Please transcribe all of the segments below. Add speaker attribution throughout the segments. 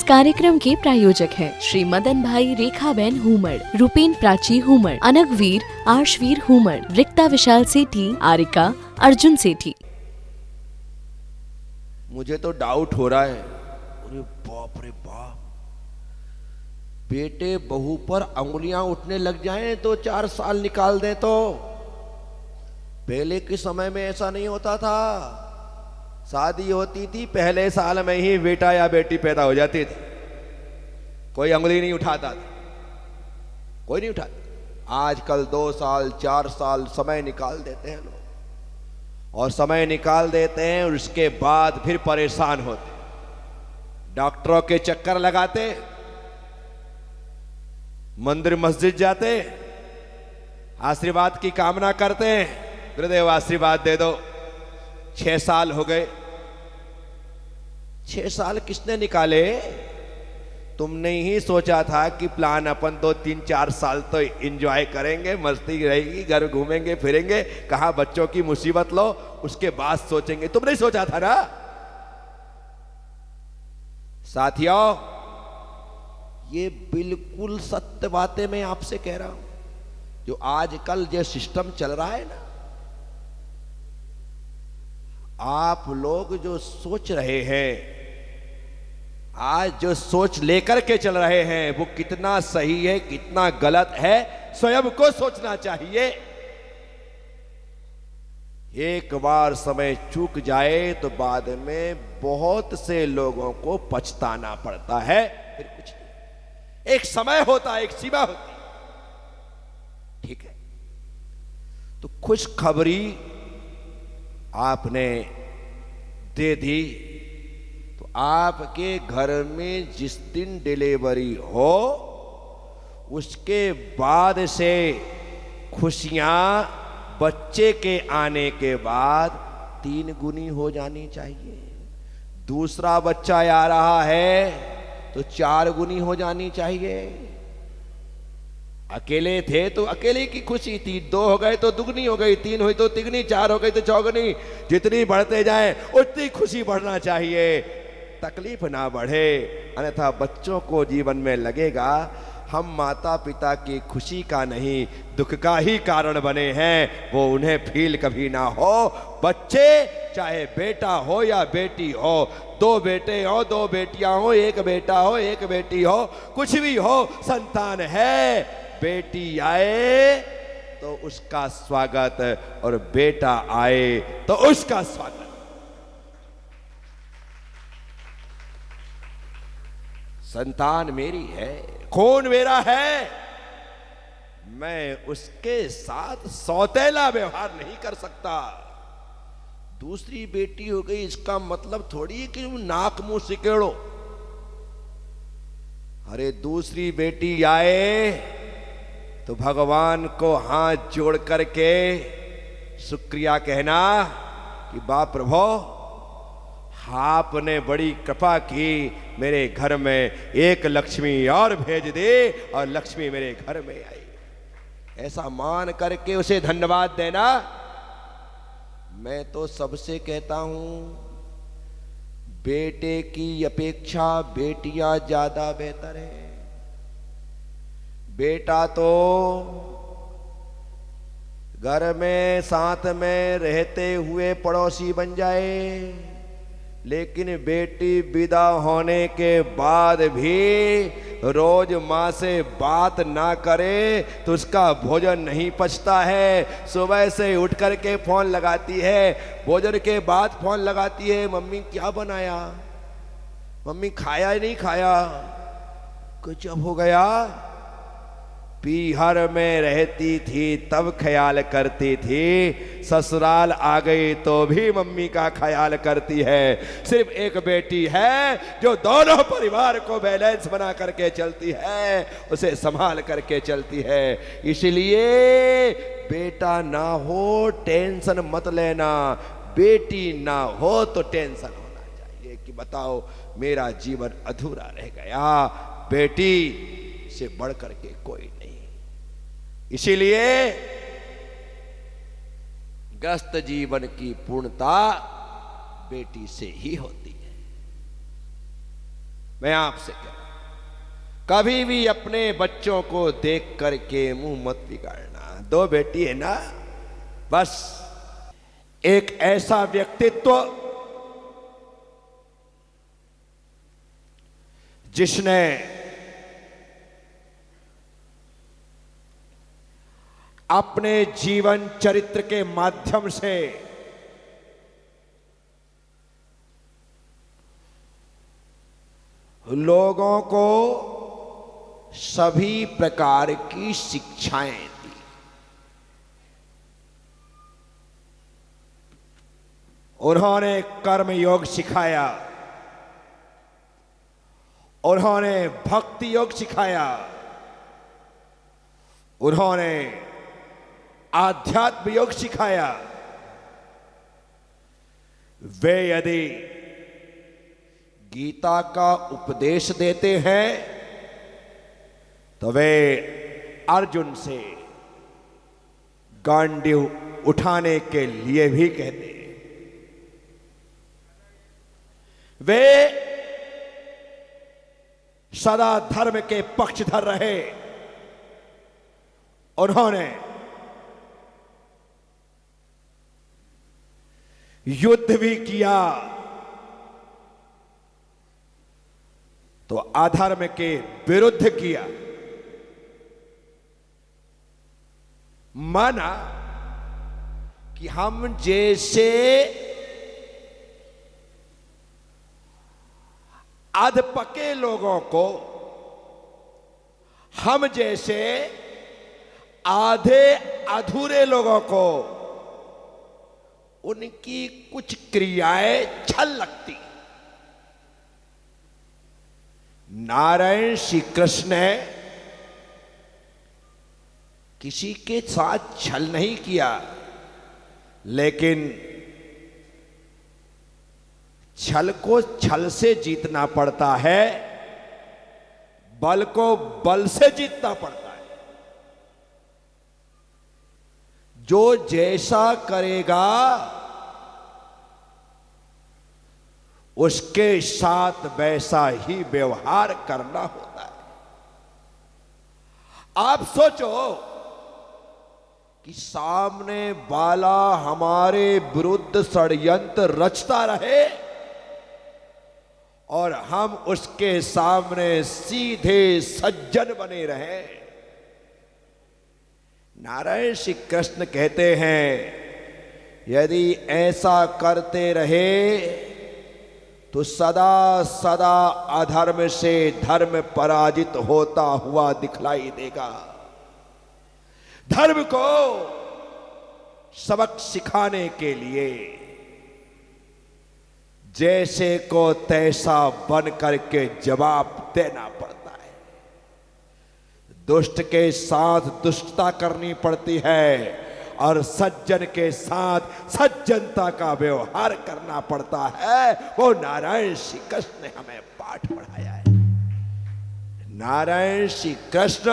Speaker 1: कार्यक्रम के प्रायोजक हैं श्री मदन भाई रेखाबेन हुमड़, रूपेन प्राची हुमड़, अनगवीर आर्शवीर हुमड़, रिक्ता विशाल सेठी, आरिका अर्जुन सेठी।
Speaker 2: मुझे तो डाउट हो रहा है, अरे बाप रे बाप, बेटे बहू पर अंगुलियां उठने लग जाएं तो 4 साल निकाल दें तो। पहले के समय में ऐसा नहीं होता था, शादी होती थी पहले साल में ही बेटा या बेटी पैदा हो जाती थी, कोई अंगुली नहीं उठाता था, कोई नहीं उठाता। आजकल 2 साल 4 साल समय निकाल देते हैं लोग, और समय निकाल देते हैं और उसके बाद फिर परेशान होते, डॉक्टरों के चक्कर लगाते, मंदिर मस्जिद जाते, आशीर्वाद की कामना करते हैं, गुरुदेव आशीर्वाद दे दो। 6 साल हो गए। 6 साल किसने निकाले? तुमने ही सोचा था कि प्लान अपन 2 3 4 साल तो एंजॉय करेंगे, मस्ती रहेगी, घर घूमेंगे फिरेंगे, कहां बच्चों की मुसीबत लो, उसके बाद सोचेंगे। तुमने सोचा था ना साथियों? ये बिल्कुल सत्य बातें मैं आपसे कह रहा हूं। जो आजकल जो सिस्टम चल रहा है ना, आप लोग जो सोच रहे हैं, आज जो सोच लेकर के चल रहे हैं, वो कितना सही है कितना गलत है, स्वयं को सोचना चाहिए। एक बार समय चूक जाए तो बाद में बहुत से लोगों को पछताना पड़ता है, फिर कुछ नहीं। एक समय होता है, एक सीमा होती है, ठीक है। तो खुशखबरी आपने दे दी, तो आपके घर में जिस दिन डिलीवरी हो उसके बाद से खुशियां बच्चे के आने के बाद 3 गुनी हो जानी चाहिए। दूसरा बच्चा आ रहा है तो 4 गुनी हो जानी चाहिए। अकेले थे तो अकेले की खुशी थी, 2 हो गए तो दुगनी हो गई, 3 हुई तो तिगनी, 4 हो गई तो चौगुनी। जितनी बढ़ते जाए उतनी खुशी बढ़ना चाहिए, तकलीफ ना बढ़े, अन्यथा बच्चों को जीवन में लगेगा हम माता पिता की खुशी का नहीं दुख का ही कारण बने हैं, वो उन्हें फील कभी ना हो। बच्चे चाहे बेटा हो या बेटी हो, 2 बेटे हो 2 बेटियां हो, 1 बेटा हो 1 बेटी हो, कुछ भी हो, संतान है। बेटी आए तो उसका स्वागत और बेटा आए तो उसका स्वागत। संतान मेरी है, खून मेरा है, मैं उसके साथ सौतेला व्यवहार नहीं कर सकता। दूसरी बेटी हो गई इसका मतलब थोड़ी है कि नाक मुंह सिकेड़ो। अरे दूसरी बेटी आए तो भगवान को हाथ जोड़ करके शुक्रिया कहना कि बाप प्रभु आपने बड़ी कृपा की, मेरे घर में एक लक्ष्मी और भेज दे और लक्ष्मी मेरे घर में आई। ऐसा मान करके उसे धन्यवाद देना। मैं तो सबसे कहता हूं, बेटे की अपेक्षा बेटियां ज्यादा बेहतर है। बेटा तो घर में साथ में रहते हुए पड़ोसी बन जाए, लेकिन बेटी विदा होने के बाद भी रोज माँ से बात ना करे तो उसका भोजन नहीं पचता है। सुबह से उठ करके फोन लगाती है, भोजन के बाद फोन लगाती है, मम्मी क्या बनाया, मम्मी खाया ही नहीं खाया। कुछ अब हो गया। पीहर में रहती थी तब ख्याल करती थी, ससुराल आ गई तो भी मम्मी का ख्याल करती है। सिर्फ एक बेटी है जो दोनों परिवार को बैलेंस बना करके चलती है, उसे संभाल करके चलती है। इसलिए बेटा ना हो टेंशन मत लेना, बेटी ना हो तो टेंशन होना चाहिए कि बताओ मेरा जीवन अधूरा रह गया, बेटी से बढ़ करके कोई नहीं। इसीलिए ग्रस्त जीवन की पूर्णता बेटी से ही होती है। मैं आपसे कह रहा हूं, कभी भी अपने बच्चों को देख करके मुंह मत बिगाड़ना। दो बेटी है ना, बस एक ऐसा व्यक्तित्व जिसने अपने जीवन चरित्र के माध्यम से लोगों को सभी प्रकार की शिक्षाएं दी। उन्होंने कर्म योग सिखाया, उन्होंने भक्ति योग सिखाया, उन्होंने आध्यात्म योग सिखाया। वे यदि गीता का उपदेश देते हैं तो वे अर्जुन से गांडीव उठाने के लिए भी कहते हैं। वे सदा धर्म के पक्षधर रहे। उन्होंने युद्ध भी किया तो अधर्म के विरुद्ध किया। माना कि हम जैसे अधपके लोगों को, हम जैसे आधे अधूरे लोगों को उनकी कुछ क्रियाएं छल लगती। नारायण श्री कृष्ण ने किसी के साथ छल नहीं किया, लेकिन छल को छल से जीतना पड़ता है, बल को बल से जीतना पड़ता है। जो जैसा करेगा उसके साथ वैसा ही व्यवहार करना होता है। आप सोचो कि सामने वाला हमारे विरुद्ध षड्यंत्र रचता रहे और हम उसके सामने सीधे सज्जन बने रहे। नारायण श्री कृष्ण कहते हैं, यदि ऐसा करते रहे तो सदा सदा अधर्म से धर्म पराजित होता हुआ दिखलाई देगा। धर्म को सबक सिखाने के लिए जैसे को तैसा बन करके जवाब देना पड़ता है। दुष्ट के साथ दुष्टता करनी पड़ती है और सज्जन के साथ सज्जनता का व्यवहार करना पड़ता है। वो नारायण श्री कृष्ण ने हमें पाठ पढ़ाया है। नारायण श्री कृष्ण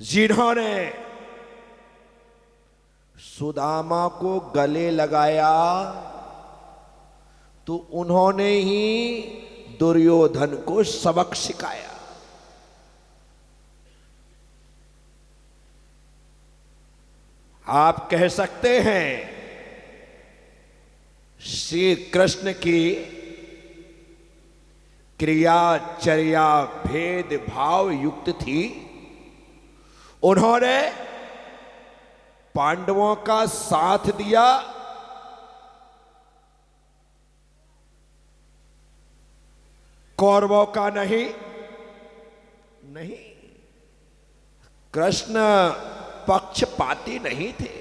Speaker 2: जिन्होंने सुदामा को गले लगाया तो उन्होंने ही दुर्योधन को सबक सिखाया। आप कह सकते हैं श्री कृष्ण की क्रियाचर्या भेदभाव युक्त थी। उन्होंने पांडवों का साथ दिया, कौरवों का नहीं। कृष्ण पक्षपाती नहीं थे।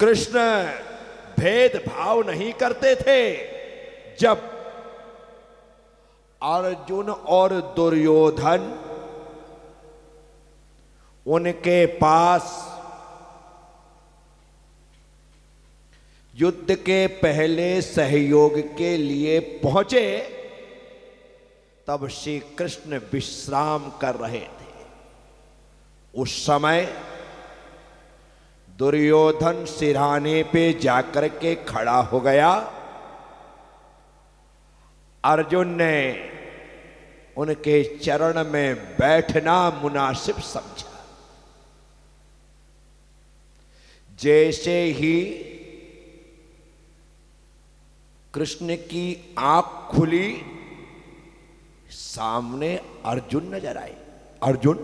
Speaker 2: कृष्ण भेदभाव नहीं करते थे। जब अर्जुन और दुर्योधन उनके पास युद्ध के पहले सहयोग के लिए पहुंचे, तब श्री कृष्ण विश्राम कर रहे थे। उस समय दुर्योधन सिरहाने पे जाकर के खड़ा हो गया अर्जुन ने उनके चरण में बैठना मुनासिब समझा। जैसे ही कृष्ण की आंख खुली, सामने अर्जुन नजर आए। अर्जुन,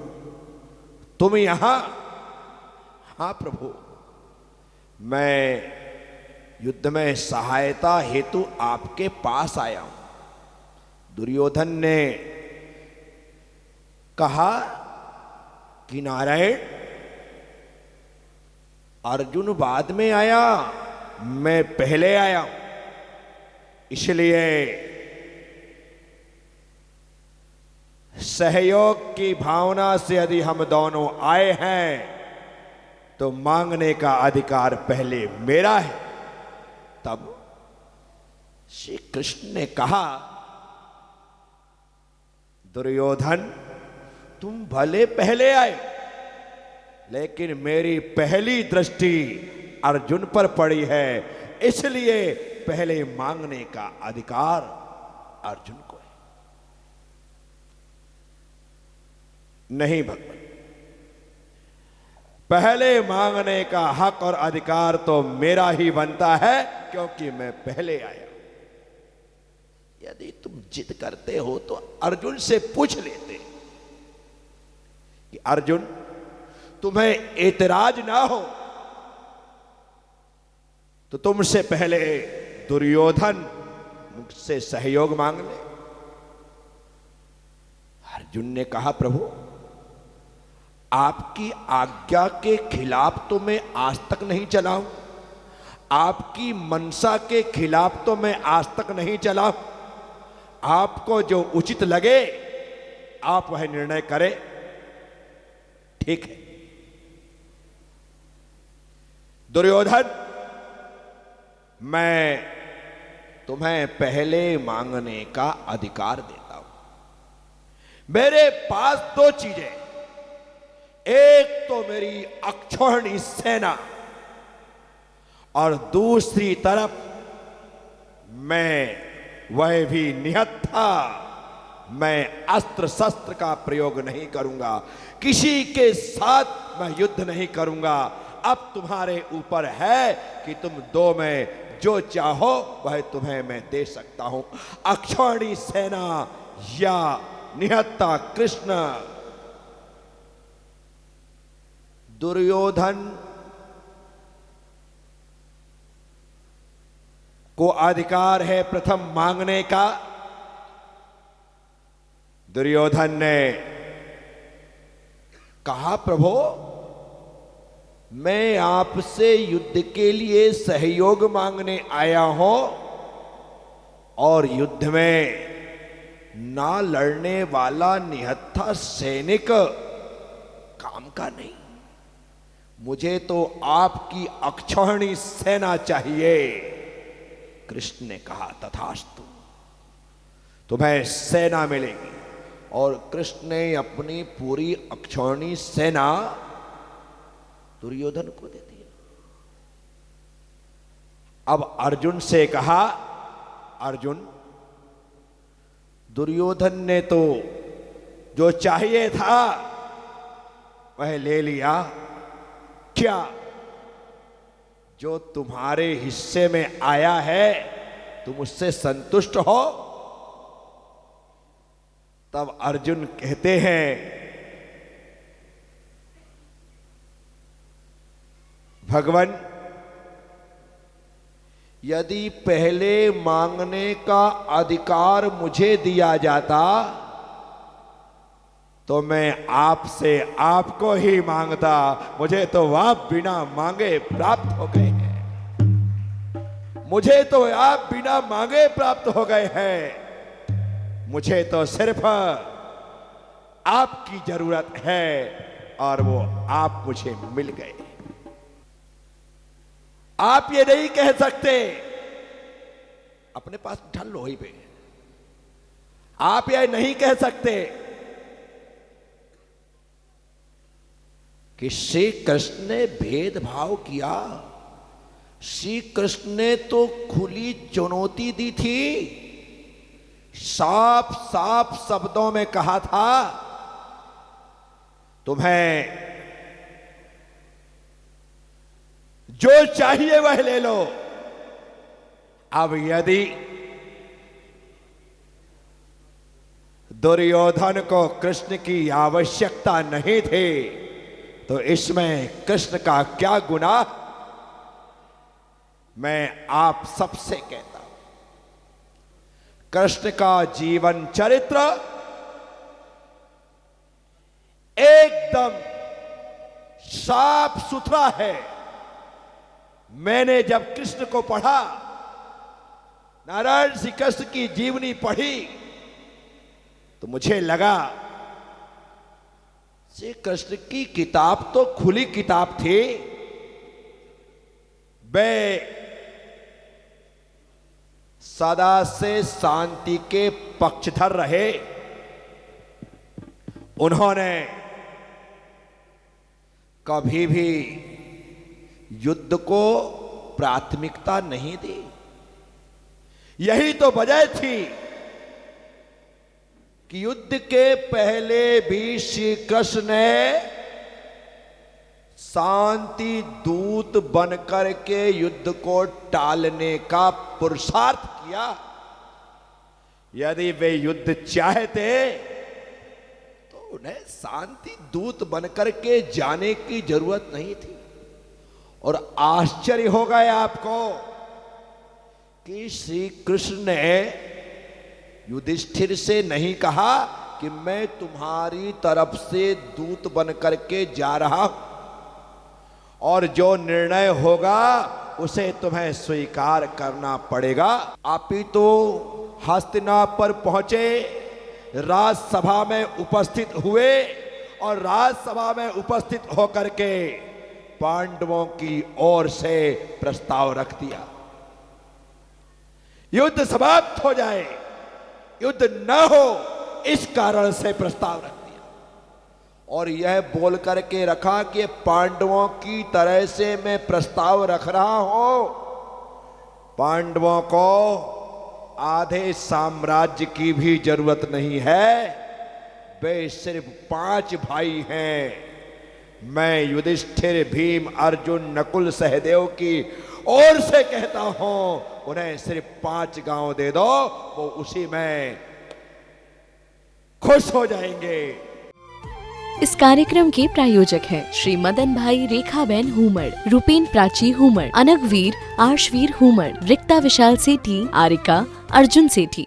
Speaker 2: तुम यहां? हां प्रभु, मैं युद्ध में सहायता हेतु आपके पास आया हूं। दुर्योधन ने कहा कि नारायण, अर्जुन बाद में आया, मैं पहले आया हूं, इसलिए सहयोग की भावना से यदि हम दोनों आए हैं तो मांगने का अधिकार पहले मेरा है। तब श्री कृष्ण ने कहा, दुर्योधन, तुम भले पहले आए, लेकिन मेरी पहली दृष्टि अर्जुन पर पड़ी है, इसलिए पहले मांगने का अधिकार अर्जुन को है। नहीं भगवान, पहले मांगने का हक और अधिकार तो मेरा ही बनता है, क्योंकि मैं पहले आया। यदि तुम जिद करते हो तो अर्जुन से पूछ लेते कि अर्जुन, तुम्हें एतराज ना हो तो तुमसे पहले दुर्योधन मुझसे सहयोग मांग ले। अर्जुन ने कहा, प्रभु, आपकी आज्ञा के खिलाफ तो मैं आज तक नहीं चला हूं, आपकी मनसा के खिलाफ तो मैं आज तक नहीं चला हूं। आपको जो उचित लगे आप वह निर्णय करें, ठीक है। दुर्योधन, मैं तुम्हें पहले मांगने का अधिकार देता हूं। मेरे पास दो चीजें, एक तो मेरी अक्षौहिणी सेना और दूसरी तरफ मैं वह भी निहत्था, मैं अस्त्र शस्त्र का प्रयोग नहीं करूंगा, किसी के साथ मैं युद्ध नहीं करूंगा। अब तुम्हारे ऊपर है कि तुम दो में जो चाहो वह तुम्हें मैं दे सकता हूं, अक्षौहिणी सेना या निहत्था कृष्ण। दुर्योधन को अधिकार है प्रथम मांगने का। दुर्योधन ने कहा, प्रभु, मैं आपसे युद्ध के लिए सहयोग मांगने आया हूं और युद्ध में ना लड़ने वाला निहत्था सैनिक काम का नहीं, मुझे तो आपकी अक्षौहिणी सेना चाहिए। कृष्ण ने कहा, तथास्तु, तुम्हें सेना मिलेगी। और कृष्ण ने अपनी पूरी अक्षौहिणी सेना दुर्योधन को दे दिया। अब अर्जुन से कहा, अर्जुन, दुर्योधन ने तो जो चाहिए था वह ले लिया, क्या जो तुम्हारे हिस्से में आया है तुम उससे संतुष्ट हो? तब अर्जुन कहते हैं, भगवान, यदि पहले मांगने का अधिकार मुझे दिया जाता तो मैं आपसे आपको ही मांगता। मुझे तो आप बिना मांगे प्राप्त हो गए हैं, मुझे तो आप बिना मांगे प्राप्त हो गए हैं। मुझे तो सिर्फ आपकी जरूरत है और वो आप मुझे मिल गए। आप ये नहीं कह सकते, अपने पास उठा लो ही पे, आप ये नहीं कह सकते कि श्री कृष्ण ने भेदभाव किया। श्री कृष्ण ने तो खुली चुनौती दी थी साफ साफ शब्दों में कहा था, तुम्हें जो चाहिए वह ले लो। अब यदि दुर्योधन को कृष्ण की आवश्यकता नहीं थी तो इसमें कृष्ण का क्या गुनाह? मैं आप सबसे कहता हूं, कृष्ण का जीवन चरित्र एकदम साफ सुथरा है। मैंने जब कृष्ण को पढ़ा, नारायण श्री कृष्ण की जीवनी पढ़ी, तो मुझे लगा श्री कृष्ण की किताब तो खुली किताब थी। वे सदा से शांति के पक्षधर रहे। उन्होंने कभी भी युद्ध को प्राथमिकता नहीं दी। यही तो वजह थी कि युद्ध के पहले भी श्री कृष्ण ने शांति दूत बनकर के युद्ध को टालने का पुरुषार्थ किया। यदि वे युद्ध चाहते तो उन्हें शांति दूत बनकर के जाने की जरूरत नहीं थी। और आश्चर्य होगा आपको कि श्री कृष्ण ने युधिष्ठिर से नहीं कहा कि मैं तुम्हारी तरफ से दूत बन करके जा रहा हूं और जो निर्णय होगा उसे तुम्हें स्वीकार करना पड़ेगा। आप ही तो हस्तिनापुर पहुंचे, राजसभा में उपस्थित हुए और राजसभा में उपस्थित होकर के पांडवों की ओर से प्रस्ताव रख दिया, युद्ध समाप्त हो जाए, युद्ध न हो, इस कारण से प्रस्ताव रख दिया। और यह बोल करके रखा कि पांडवों की तरह से मैं प्रस्ताव रख रहा हूं। पांडवों को आधे साम्राज्य की भी जरूरत नहीं है, वे सिर्फ 5 भाई हैं। मैं युधिष्ठिर, भीम, अर्जुन, नकुल, सहदेव की ओर से कहता हूं, उन्हें सिर्फ 5 गांव दे दो, वो उसी में खुश हो जाएंगे।
Speaker 1: इस कार्यक्रम के प्रायोजक हैं श्री मदन भाई रेखाबेन हुमड़, रूपेन प्राची हुमड़, अनगवीर आर्शवीर हुमड़, रिक्ता विशाल सेठी, आरिका अर्जुन सेठी।